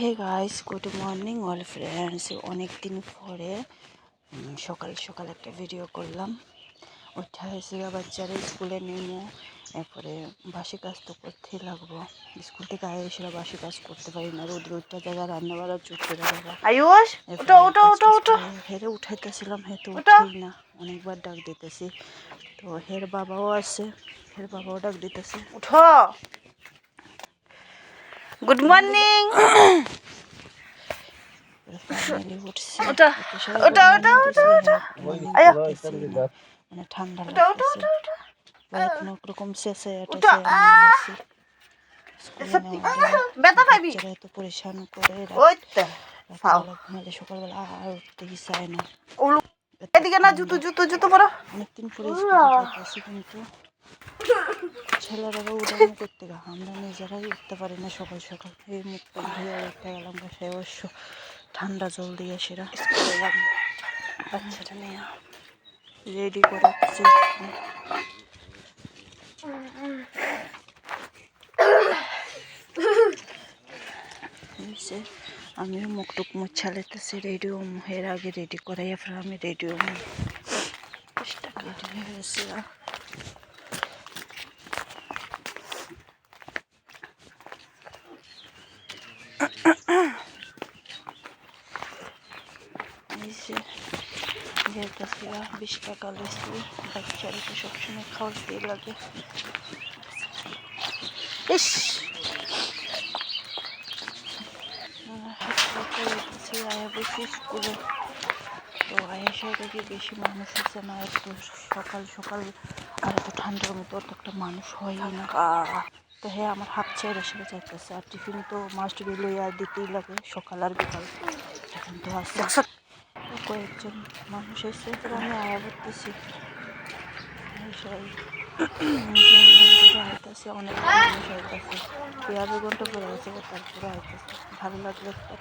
হে guys, good morning all friends. অনেক দিন পরে সকাল সকাল একটা ভিডিও করলাম। ওইটা হয়েছে বাচ্চারা স্কুলে নেমো, এরপরে বাসি কাজ তো করতেই লাগবো। স্কুল থেকে আয় এসে বাসি কাজ করতে পারি না, রোদ রোদটা জায়গা রান্না বাড়া চুটতে পারবা। হেরে উঠাইতেছিলাম, হে তো উঠেই না, অনেকবার ডাক দিতেছি। তো হের বাবাও আছে, হের বাবাও ডাক দিতেছে উঠো। Good morning. মানে ঠান্ডা লাগতেছে, কোনো রকম শেষে এত পরিশান করে ঘুমালে সকালবেলা আর উঠতে চায় না। অনেকদিন পরে যাইতেছি, কিন্তু ছেলেরা উঠানো করতে গা আমরা নিজেরাই উঠতে পারি না সকাল সকাল। এই মুখটা ধুয়ে উঠতে গেলাম, সে অবশ্য ঠান্ডা জল দিয়ে সেরা স্কুলে গেলাম। বাচ্চাটা নিয়ে রেডি করাচ্ছি। আমিও মুখ টুক মুছা লেতেছি, রেডিও এর আগে রেডি করাই, এরপর আমি রেডিও রেডি হয়ে গেছি। যেতেছি 20 টাকা লইছি, বাচ্চারা তো সবসময় খাওয়াতেই লাগে। ইস আয়া বসি স্কুলে, তো আয়াসায় দেখি বেশি মানুষ হচ্ছে না, একটু সকাল সকাল আর একটু ঠান্ডার মতো অত একটা মানুষ হয়ই না। তো হ্যাঁ, আমার হাফ ছেড়ে সেরে যাইতেছে, আর টিফিন তো মাস্ট বি লইয়া দিতেই লাগে সকাল আর বিকাল। এখন তো আছে কয়েকজন মানুষ এসে, আমি আয়া করতেছি। আইতেছে অনেক মানুষ আইতেছে, 2.5 ঘন্টা পরে আছে, তারপরে আইতেছে। ভালো লাগলো একটা।